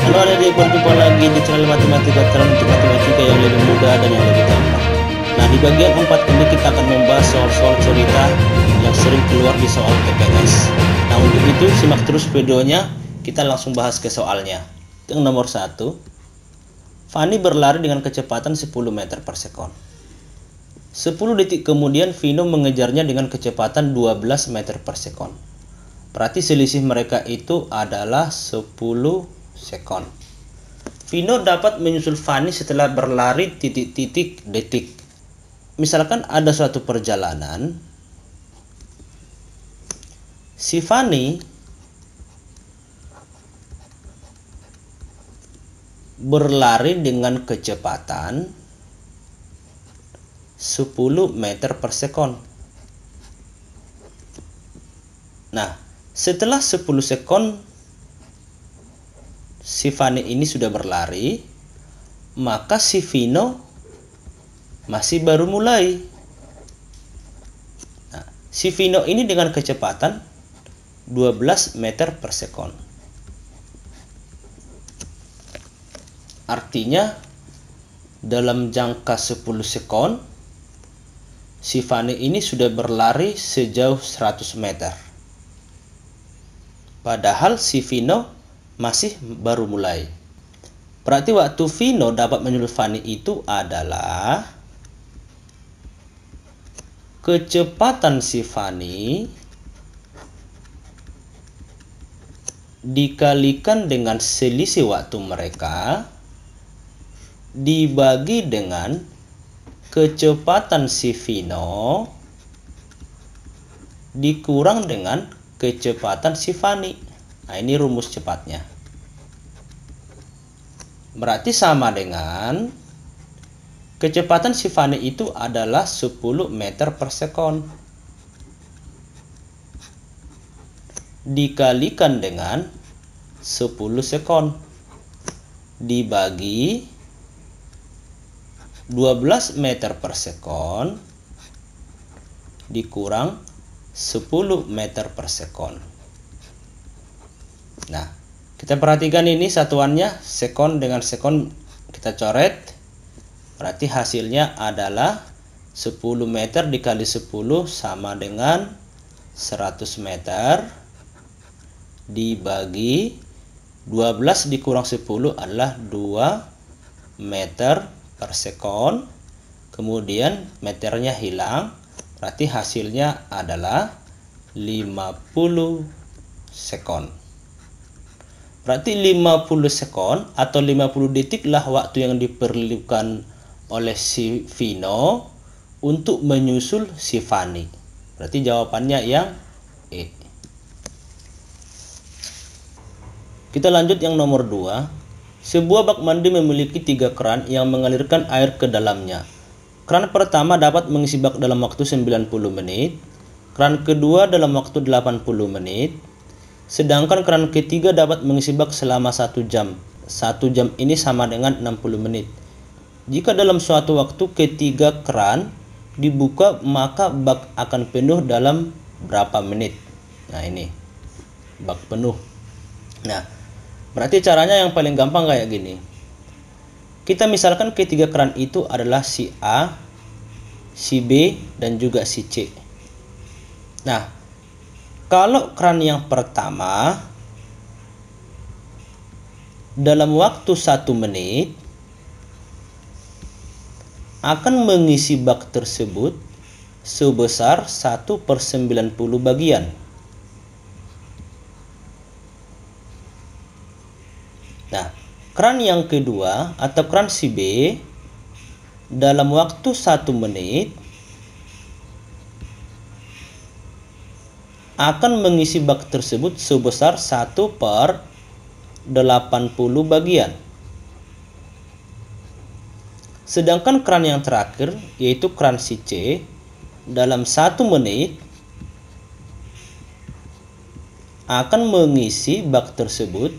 Halo adik-adik, berjumpa lagi di channel Matematika Terang untuk matematika yang lebih mudah dan yang lebih gampang. Nah, di bagian 4 ini kita akan membahas soal-soal cerita yang sering keluar di soal TPS. Nah, untuk itu simak terus videonya, kita langsung bahas ke soalnya. Yang nomor 1, Fani berlari dengan kecepatan 10 meter per sekon. 10 detik kemudian Vino mengejarnya dengan kecepatan 12 meter per sekon. Berarti selisih mereka itu adalah 10 sekon. Vino dapat menyusul Fani setelah berlari titik-titik detik. Misalkan ada suatu perjalanan, si Fani berlari dengan kecepatan 10 meter per sekon. Nah, setelah 10 sekon si Fani ini sudah berlari, maka si Vino masih baru mulai. Nah, si Vino ini dengan kecepatan 12 meter per sekon. Artinya dalam jangka 10 sekon si Fani ini sudah berlari sejauh 100 meter. Padahal si Vino masih baru mulai. Berarti waktu Vino dapat menyusul Fani itu adalah kecepatan si Fani dikalikan dengan selisih waktu mereka dibagi dengan kecepatan si Vino dikurang dengan kecepatan si Fani. Nah, ini rumus cepatnya. Berarti sama dengan kecepatan si Fani itu adalah 10 meter per sekon dikalikan dengan 10 sekon dibagi 12 meter per sekon dikurang 10 meter per sekon. Nah, kita perhatikan ini satuannya sekon dengan sekon kita coret. Berarti hasilnya adalah 10 meter dikali 10 sama dengan 100 meter dibagi 12 dikurang 10 adalah 2 meter per sekon. Kemudian meternya hilang, berarti hasilnya adalah 50 sekon. Berarti 50 sekon atau 50 detik lah waktu yang diperlukan oleh si Vino untuk menyusul si Fani. Berarti jawabannya yang E. Kita lanjut yang nomor 2. Sebuah bak mandi memiliki 3 keran yang mengalirkan air ke dalamnya. Keran pertama dapat mengisi bak dalam waktu 90 menit. Keran kedua dalam waktu 80 menit. Sedangkan keran ketiga dapat mengisi bak selama 1 jam. 1 jam ini sama dengan 60 menit. Jika dalam suatu waktu ketiga keran dibuka, maka bak akan penuh dalam berapa menit? Nah, ini bak penuh. Nah, berarti caranya yang paling gampang kayak gini. Kita misalkan ketiga keran itu adalah si A, si B, dan juga si C. Nah, kalau keran yang pertama dalam waktu 1 menit akan mengisi bak tersebut sebesar 1/90 bagian. Nah, keran yang kedua atau keran si B dalam waktu 1 menit akan mengisi bak tersebut sebesar 1/80 bagian. Sedangkan keran yang terakhir yaitu keran si C dalam 1 menit akan mengisi bak tersebut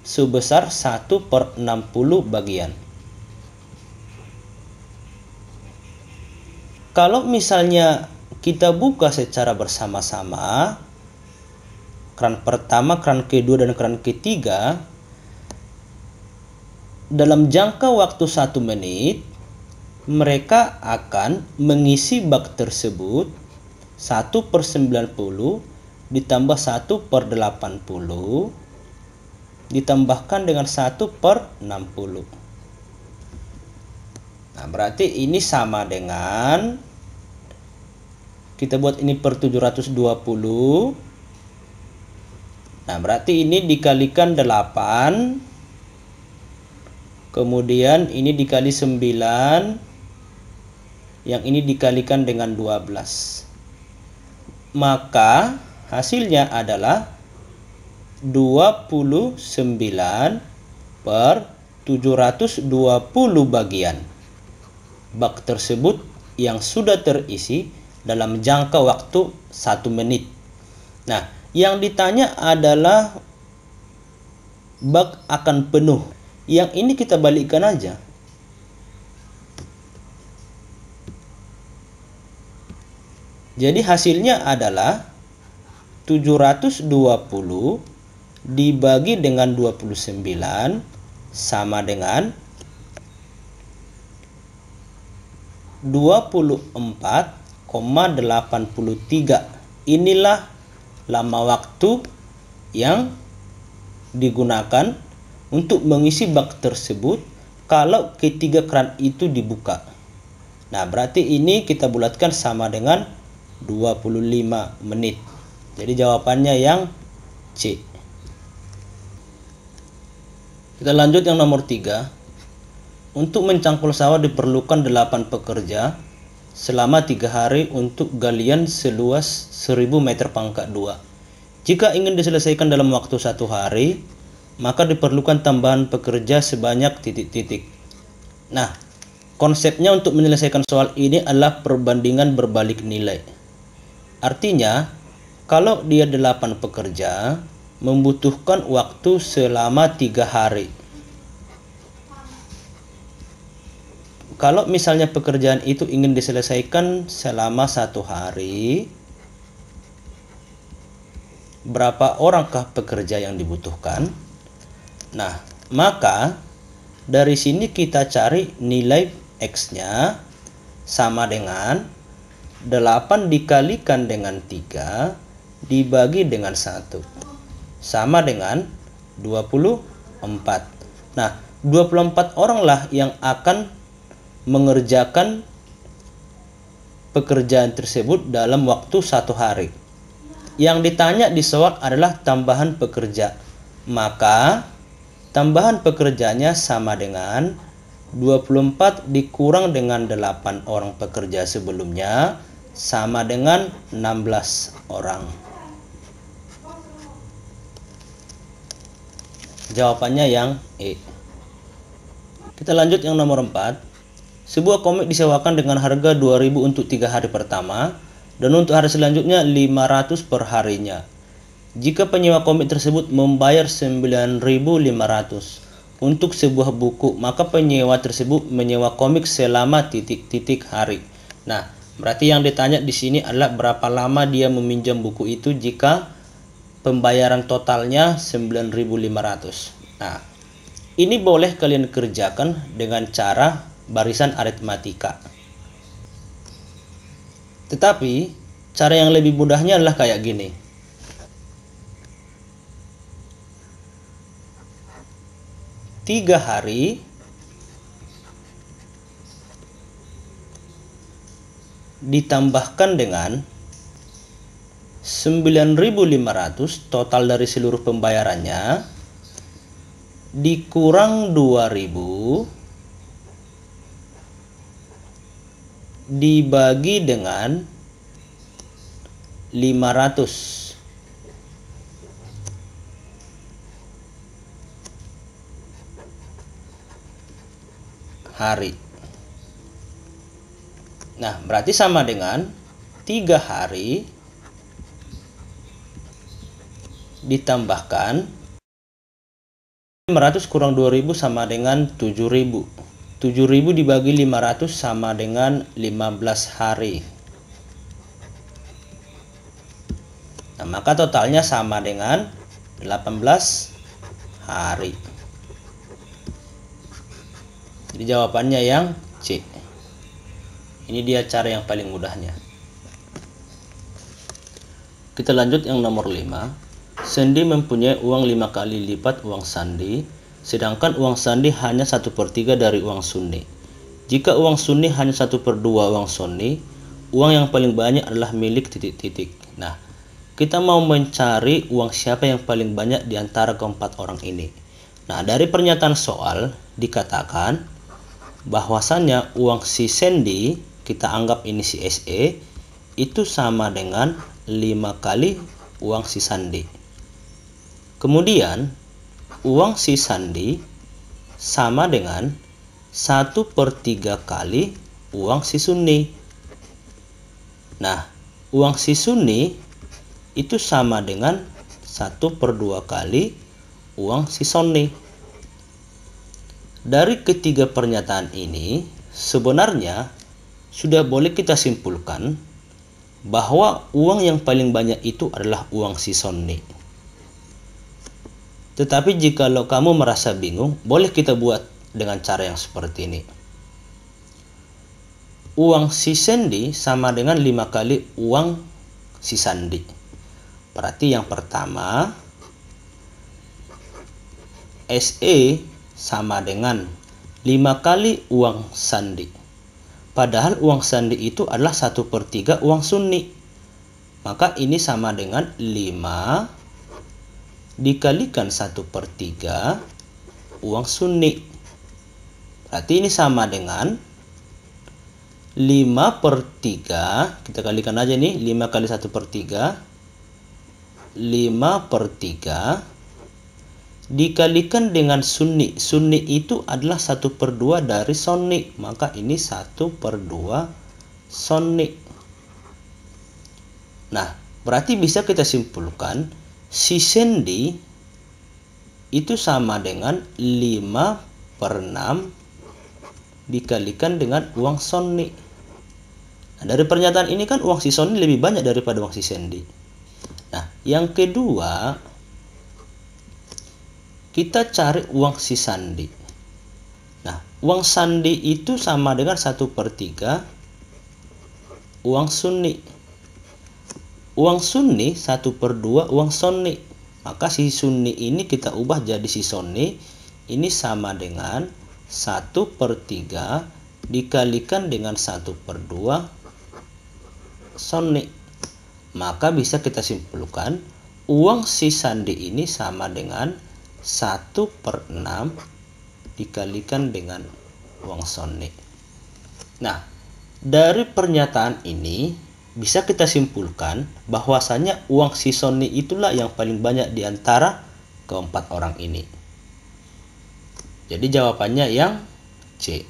sebesar 1/60 bagian. Kalau misalnya kita buka secara bersama-sama, keran pertama, keran kedua, dan keran ketiga, dalam jangka waktu 1 menit, mereka akan mengisi bak tersebut 1/90 ditambah 1/80 ditambahkan dengan 1/60. Nah, berarti ini sama dengan, kita buat ini per 720. Nah, berarti ini dikalikan 8, kemudian ini dikali 9, yang ini dikalikan dengan 12. Maka hasilnya adalah 29/720 bagian bak tersebut yang sudah terisi dalam jangka waktu 1 menit. Nah, yang ditanya adalah bak akan penuh. Yang ini kita balikkan aja. Jadi hasilnya adalah 720 dibagi dengan 29 sama dengan 24,83. Inilah lama waktu yang digunakan untuk mengisi bak tersebut kalau ketiga keran itu dibuka. Nah, berarti ini kita bulatkan sama dengan 25 menit. Jadi jawabannya yang C. Kita lanjut yang nomor 3. Untuk mencangkul sawah diperlukan 8 pekerja selama 3 hari untuk galian seluas 1000 meter pangkat 2. Jika ingin diselesaikan dalam waktu 1 hari, maka diperlukan tambahan pekerja sebanyak titik-titik. Nah, konsepnya untuk menyelesaikan soal ini adalah perbandingan berbalik nilai. Artinya, kalau dia 8 pekerja, membutuhkan waktu selama 3 hari. Kalau misalnya pekerjaan itu ingin diselesaikan selama 1 hari, berapa orangkah pekerja yang dibutuhkan? Nah, maka dari sini kita cari nilai X-nya sama dengan 8 dikalikan dengan 3 dibagi dengan 1 sama dengan 24. Nah, 24 oranglah yang akan mengerjakan pekerjaan tersebut dalam waktu 1 hari. Yang ditanya di soal adalah tambahan pekerja. Maka tambahan pekerjanya sama dengan 24 dikurang dengan 8 orang pekerja sebelumnya sama dengan 16 orang. Jawabannya yang E. Kita lanjut yang nomor 4. Sebuah komik disewakan dengan harga 2.000 untuk 3 hari pertama dan untuk hari selanjutnya 500 per harinya. Jika penyewa komik tersebut membayar 9.500 untuk sebuah buku, maka penyewa tersebut menyewa komik selama titik-titik hari. Nah, berarti yang ditanya di sini adalah berapa lama dia meminjam buku itu jika pembayaran totalnya 9.500. Nah, ini boleh kalian kerjakan dengan cara barisan aritmatika. Tetapi cara yang lebih mudahnya adalah kayak gini. Tiga hari ditambahkan dengan 9.500 total dari seluruh pembayarannya dikurang 2.000 dibagi dengan 500 hari. Nah, berarti sama dengan 3 hari ditambahkan 500 kurang 2.000 sama dengan 7.000. 7.000 dibagi 500 sama dengan 15 hari. Nah, maka totalnya sama dengan 18 hari. Jadi jawabannya yang C. Ini dia cara yang paling mudahnya. Kita lanjut yang nomor 5. Sandy mempunyai uang 5 kali lipat uang Sandi, sedangkan uang Sandi hanya 1/3 dari uang Sunni. Jika uang Sunni hanya 1/2 uang Sonni, uang yang paling banyak adalah milik titik-titik. Nah, kita mau mencari uang siapa yang paling banyak di antara keempat orang ini. Nah, dari pernyataan soal dikatakan bahwasannya uang si Sandy, kita anggap ini si SE, itu sama dengan 5 kali uang si Sandi. Kemudian uang si Sandi sama dengan 1/3 kali uang si Sunni. Nah, uang si Sunni itu sama dengan 1/2 kali uang si Sonni. Dari ketiga pernyataan ini, sebenarnya sudah boleh kita simpulkan bahwa uang yang paling banyak itu adalah uang si Sonni. Tetapi jikalau kamu merasa bingung, boleh kita buat dengan cara yang seperti ini. Uang si Sandy sama dengan 5 kali uang si Sandi. Berarti yang pertama, SE sama dengan 5 kali uang Sandi. Padahal uang Sandi itu adalah 1/3 uang Sunni. Maka ini sama dengan 5 dikalikan 1/3 uang Sunni. Berarti ini sama dengan 5/3. Kita kalikan aja nih, 5 kali 1/3. 5/3 dikalikan dengan Sunni. Sunni itu adalah 1/2 dari Sonni. Maka ini 1/2 Sonni. Nah, berarti bisa kita simpulkan si Sandy itu sama dengan 5/6 dikalikan dengan uang Sonni. Nah, dari pernyataan ini kan uang si Sonni lebih banyak daripada uang si Sandy. Nah, yang kedua, kita cari uang si Sandi. Nah, uang Sandi itu sama dengan 1/3 uang Sunni. Uang Sunni 1/2 uang Sonni. Maka si Sunni ini kita ubah jadi si Sonni. Ini sama dengan 1/3 dikalikan dengan 1/2 Sonni. Maka bisa kita simpulkan uang si Sandi ini sama dengan 1/6 dikalikan dengan uang Sonni. Nah, dari pernyataan ini bisa kita simpulkan bahwasanya uang si Sonni itulah yang paling banyak di antara keempat orang ini. Jadi jawabannya yang C.